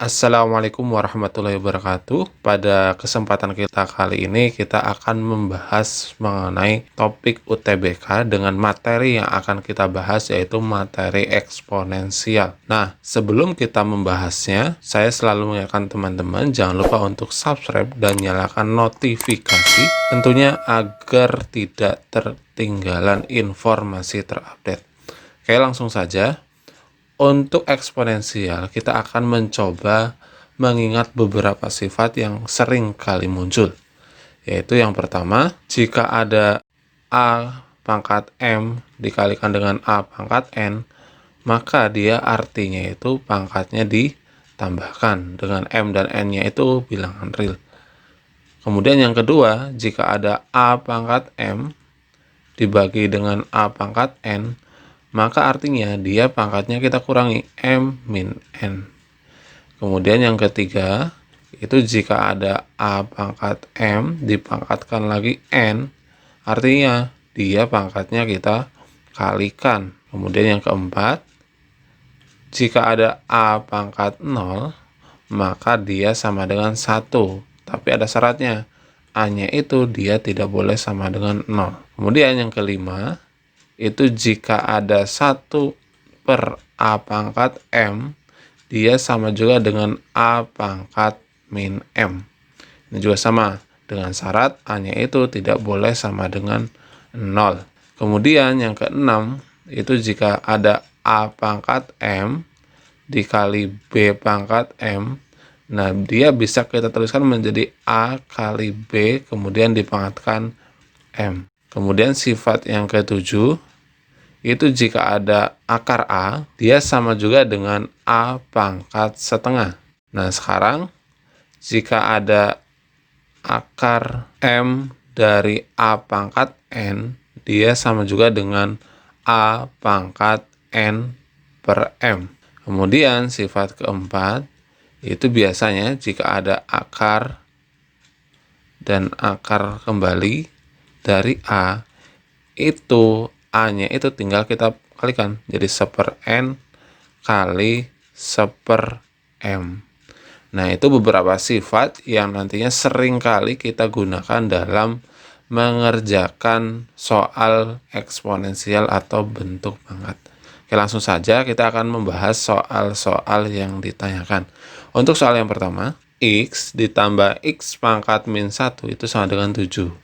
Assalamualaikum warahmatullahi wabarakatuh. Pada kesempatan kita kali ini kita akan membahas mengenai topik UTBK dengan materi yang akan kita bahas yaitu materi eksponensial. Nah, sebelum kita membahasnya, saya selalu mengingatkan teman-teman jangan lupa untuk subscribe dan nyalakan notifikasi tentunya agar tidak tertinggalan informasi terupdate. Oke, langsung saja. Untuk eksponensial, kita akan mencoba mengingat beberapa sifat yang sering kali muncul. Yaitu yang pertama, jika ada A pangkat M dikalikan dengan A pangkat N, maka dia artinya itu pangkatnya ditambahkan dengan M dan N-nya itu bilangan real. Kemudian yang kedua, jika ada A pangkat M dibagi dengan A pangkat N, maka artinya dia pangkatnya kita kurangi M min N. Kemudian yang ketiga, itu jika ada A pangkat M dipangkatkan lagi N, artinya dia pangkatnya kita kalikan. Kemudian yang keempat, jika ada A pangkat 0, maka dia sama dengan 1. Tapi ada syaratnya, A-nya itu dia tidak boleh sama dengan 0. Kemudian yang kelima, itu jika ada 1 per A pangkat M, dia sama juga dengan A pangkat min M. Ini juga sama dengan syarat A-nya itu tidak boleh sama dengan 0. Kemudian yang keenam, itu jika ada A pangkat M dikali B pangkat M, nah dia bisa kita tuliskan menjadi A kali B kemudian dipangkatkan M. Kemudian sifat yang ketujuh, itu jika ada akar A, dia sama juga dengan A pangkat setengah. Nah, sekarang jika ada akar M dari A pangkat N, dia sama juga dengan A pangkat N per M. Kemudian sifat keempat, itu biasanya jika ada akar dan akar kembali dari A, itu A-nya itu tinggal kita kalikan. Jadi 1/N kali 1/M. Nah, itu beberapa sifat yang nantinya sering kali kita gunakan dalam mengerjakan soal eksponensial atau bentuk pangkat. Oke, langsung saja kita akan membahas soal-soal yang ditanyakan. Untuk soal yang pertama, X ditambah X pangkat min 1 itu sama dengan 7.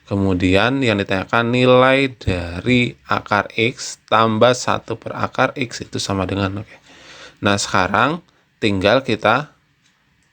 Kemudian yang ditanyakan nilai dari akar X tambah 1 per akar X itu sama dengan oke. Nah, sekarang tinggal kita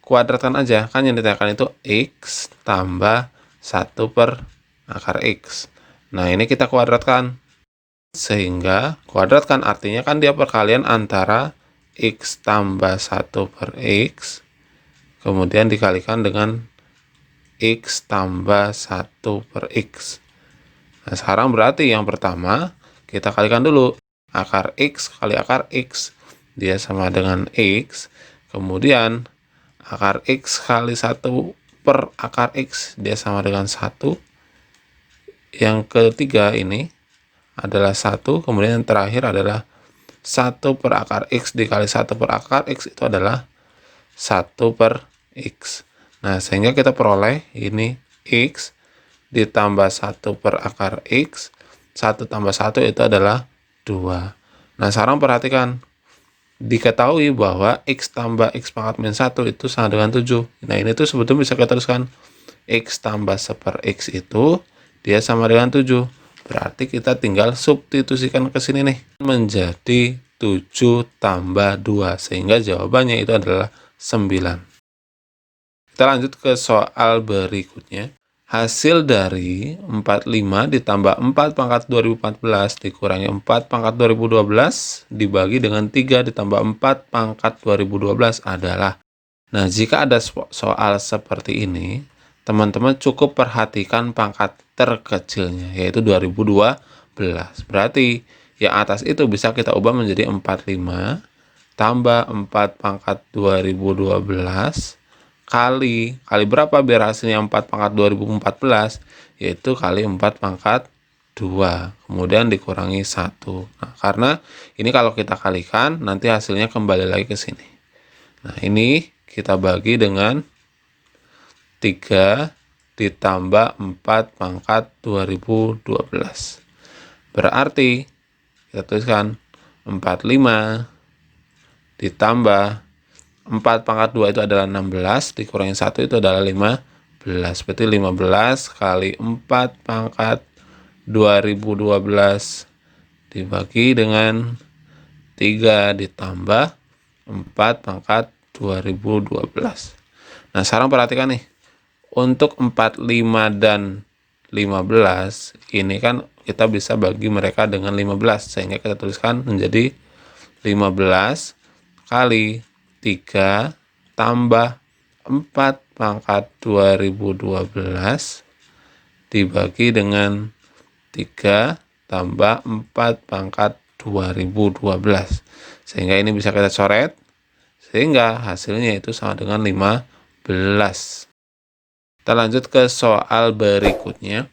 kuadratkan aja. Kan yang ditanyakan itu X tambah 1 per akar X. Nah, ini kita kuadratkan. Sehingga kuadratkan artinya kan dia perkalian antara X tambah 1 per X kemudian dikalikan dengan X tambah 1 per X. Nah, sekarang berarti yang pertama kita kalikan dulu. Akar X kali akar X, dia sama dengan X. Kemudian akar X kali 1 per akar X, dia sama dengan 1. Yang ketiga ini adalah 1. Kemudian yang terakhir adalah 1 per akar X dikali 1 per akar X itu adalah 1 per X. Nah, sehingga kita peroleh ini X ditambah 1 per akar X, 1 tambah 1 itu adalah 2. Nah, sekarang perhatikan, diketahui bahwa X tambah X pangkat min 1 itu sama dengan 7. Nah, ini tuh sebetulnya bisa kita tuliskan X tambah 1 per X itu dia sama dengan 7. Berarti kita tinggal substitusikan ke sini nih, menjadi 7 tambah 2, sehingga jawabannya itu adalah 9. Kita lanjut ke soal berikutnya. Hasil dari 45 ditambah 4 pangkat 2014 dikurangi 4 pangkat 2012 dibagi dengan 3 ditambah 4 pangkat 2012 adalah. Nah, jika ada soal seperti ini, teman-teman cukup perhatikan pangkat terkecilnya, yaitu 2012. Berarti yang atas itu bisa kita ubah menjadi 45 tambah 4 pangkat 2012 kali berapa biar hasilnya 4 pangkat 2014, yaitu kali 4 pangkat 2, kemudian dikurangi 1. Nah, karena ini kalau kita kalikan nanti hasilnya kembali lagi ke sini. Nah, ini kita bagi dengan 3 ditambah 4 pangkat 2012. Berarti kita tuliskan 45 ditambah 4 pangkat 2 itu adalah 16, dikurangi 1 itu adalah 15. Berarti 15 kali 4 pangkat 2012 dibagi dengan 3 ditambah 4 pangkat 2012. Nah, sekarang perhatikan nih. Untuk 45 dan 15, ini kan kita bisa bagi mereka dengan 15. Sehingga kita tuliskan menjadi 15 kali 3 tambah 4 pangkat 2012 dibagi dengan 3 tambah 4 pangkat 2012. Sehingga ini bisa kita coret. Sehingga hasilnya itu sama dengan 15. Kita lanjut ke soal berikutnya.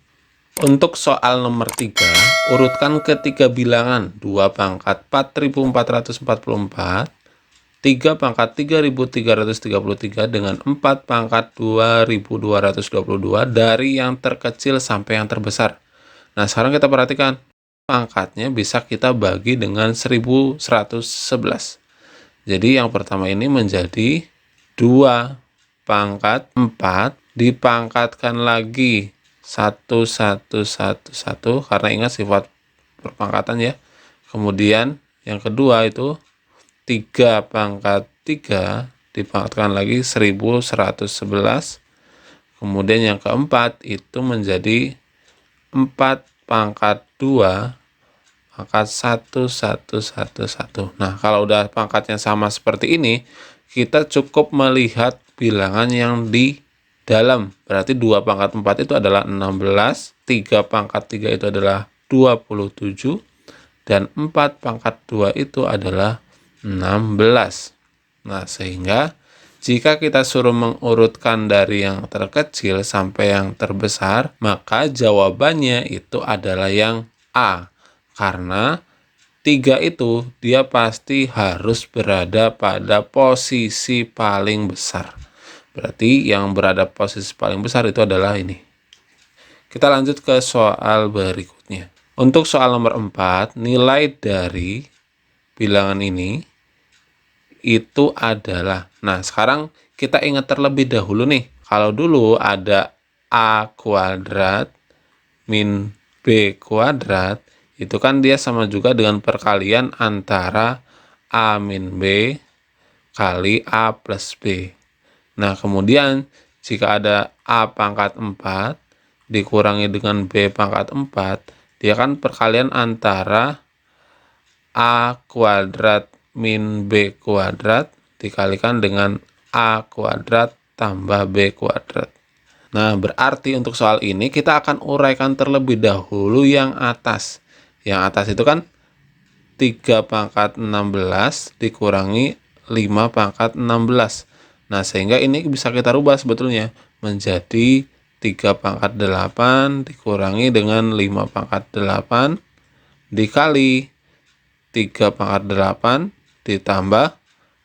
Untuk soal nomor 3, urutkan ketiga bilangan 2 pangkat 4444, 3 pangkat 3333 dengan 4 pangkat 2222 dari yang terkecil sampai yang terbesar. Nah, sekarang kita perhatikan. Pangkatnya bisa kita bagi dengan 1111. Jadi yang pertama ini menjadi 2 pangkat 4 dipangkatkan lagi 1111 karena ingat sifat perpangkatan ya. Kemudian yang kedua itu 3 pangkat 3 dipangkatkan lagi 1111. Kemudian yang keempat itu menjadi 4 pangkat 2 pangkat 1111. Nah, kalau udah pangkatnya sama seperti ini, kita cukup melihat bilangan yang di dalam. Berarti 2 pangkat 4 itu adalah 16, 3 pangkat 3 itu adalah 27, dan 4 pangkat 2 itu adalah 16. Nah, sehingga jika kita suruh mengurutkan dari yang terkecil sampai yang terbesar, maka jawabannya itu adalah yang A. Karena 3 itu dia pasti harus berada pada posisi paling besar. Berarti yang berada posisi paling besar itu adalah ini. Kita lanjut ke soal berikutnya. Untuk soal nomor 4, nilai dari bilangan ini itu adalah. Nah, sekarang kita ingat terlebih dahulu nih. Kalau dulu ada A kuadrat min B kuadrat, itu kan dia sama juga dengan perkalian antara A min B kali A plus B. Nah, kemudian jika ada A pangkat 4 dikurangi dengan B pangkat 4, dia kan perkalian antara A kuadrat min B kuadrat dikalikan dengan A kuadrat tambah B kuadrat. Nah, berarti untuk soal ini kita akan uraikan terlebih dahulu yang atas. Yang atas itu kan 3 pangkat 16 dikurangi 5 pangkat 16. Nah, sehingga ini bisa kita rubah sebetulnya menjadi 3 pangkat 8 dikurangi dengan 5 pangkat 8 dikali 3 pangkat 8 ditambah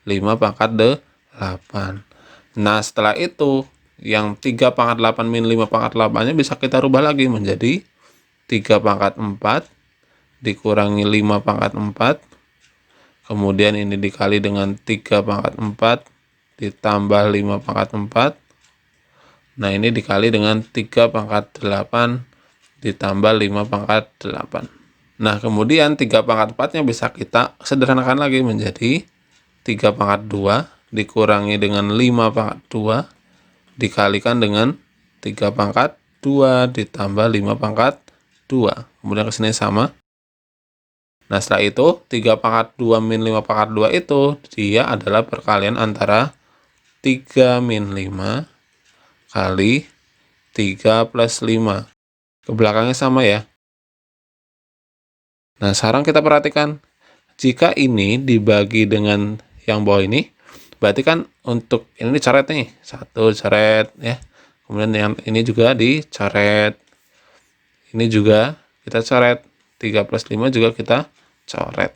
5 pangkat 8. Nah, setelah itu yang 3 pangkat 8 min 5 pangkat 8-nya bisa kita rubah lagi menjadi 3 pangkat 4 dikurangi 5 pangkat 4. Kemudian ini dikali dengan 3 pangkat 4 ditambah 5 pangkat 4. Nah, ini dikali dengan 3 pangkat 8 ditambah 5 pangkat 8. Nah, kemudian 3 pangkat 4-nya bisa kita sederhanakan lagi menjadi 3 pangkat 2 dikurangi dengan 5 pangkat 2 dikalikan dengan 3 pangkat 2 ditambah 5 pangkat 2. Kemudian ke sini sama. Nah, setelah itu 3 pangkat 2 min 5 pangkat 2 itu dia adalah perkalian antara 3 min 5 kali 3 plus 5. Ke belakangnya sama ya. Nah, sekarang kita perhatikan. Jika ini dibagi dengan yang bawah ini, berarti kan untuk ini dicoret nih. 1 coret ya. Kemudian yang ini juga dicoret. Ini juga kita coret. 3 plus 5 juga kita coret.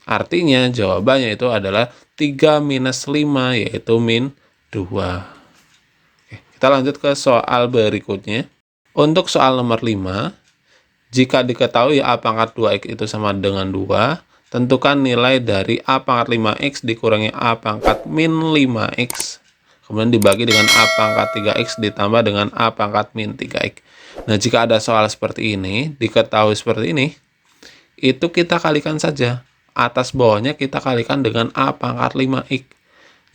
Artinya jawabannya itu adalah 3 minus 5 yaitu min 2. Oke, kita lanjut ke soal berikutnya. Untuk soal nomor 5, jika diketahui A pangkat 2X itu sama dengan 2, tentukan nilai dari A pangkat 5X dikurangi A pangkat min 5X, kemudian dibagi dengan A pangkat 3X ditambah dengan A pangkat min 3X. Nah, jika ada soal seperti ini, diketahui seperti ini, itu kita kalikan saja. Atas bawahnya kita kalikan dengan A pangkat 5X.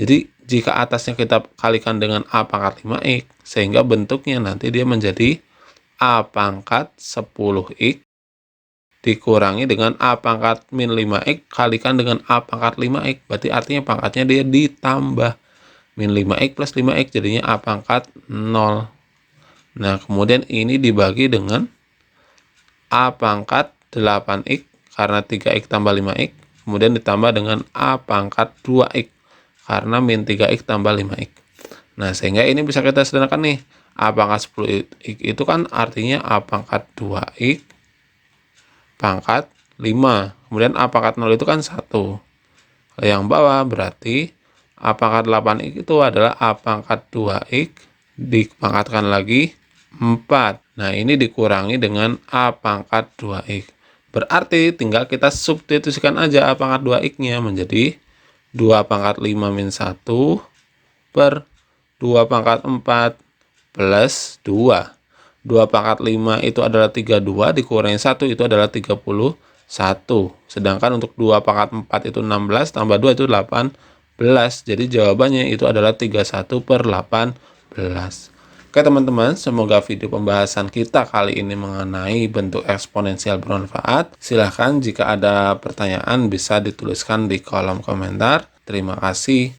Jadi, jika atasnya kita kalikan dengan A pangkat 5X, sehingga bentuknya nanti dia menjadi A pangkat 10X dikurangi dengan A pangkat min 5X kalikan dengan A pangkat 5X. Berarti artinya pangkatnya dia ditambah. Min 5X plus 5X jadinya A pangkat 0. Nah, kemudian ini dibagi dengan A pangkat 8X karena 3X tambah 5X. Kemudian ditambah dengan A pangkat 2X karena min 3X tambah 5X. Nah, sehingga ini bisa kita sederhanakan nih. A pangkat 10X itu kan artinya A pangkat 2X pangkat 5. Kemudian A pangkat 0 itu kan 1. Yang bawah berarti A pangkat 8X itu adalah A pangkat 2X dipangkatkan lagi 4. Nah, ini dikurangi dengan A pangkat 2X. Berarti tinggal kita substitusikan aja A pangkat 2X-nya menjadi 2 pangkat 5 min 1 per 2 pangkat 4 plus 2. 2 pangkat 5 itu adalah 32, dikurangi 1 itu adalah 31. Sedangkan untuk 2 pangkat 4 itu 16, tambah 2 itu 18. Jadi jawabannya itu adalah 31 per 18. Oke teman-teman, semoga video pembahasan kita kali ini mengenai bentuk eksponensial bermanfaat. Silahkan jika ada pertanyaan bisa dituliskan di kolom komentar. Terima kasih.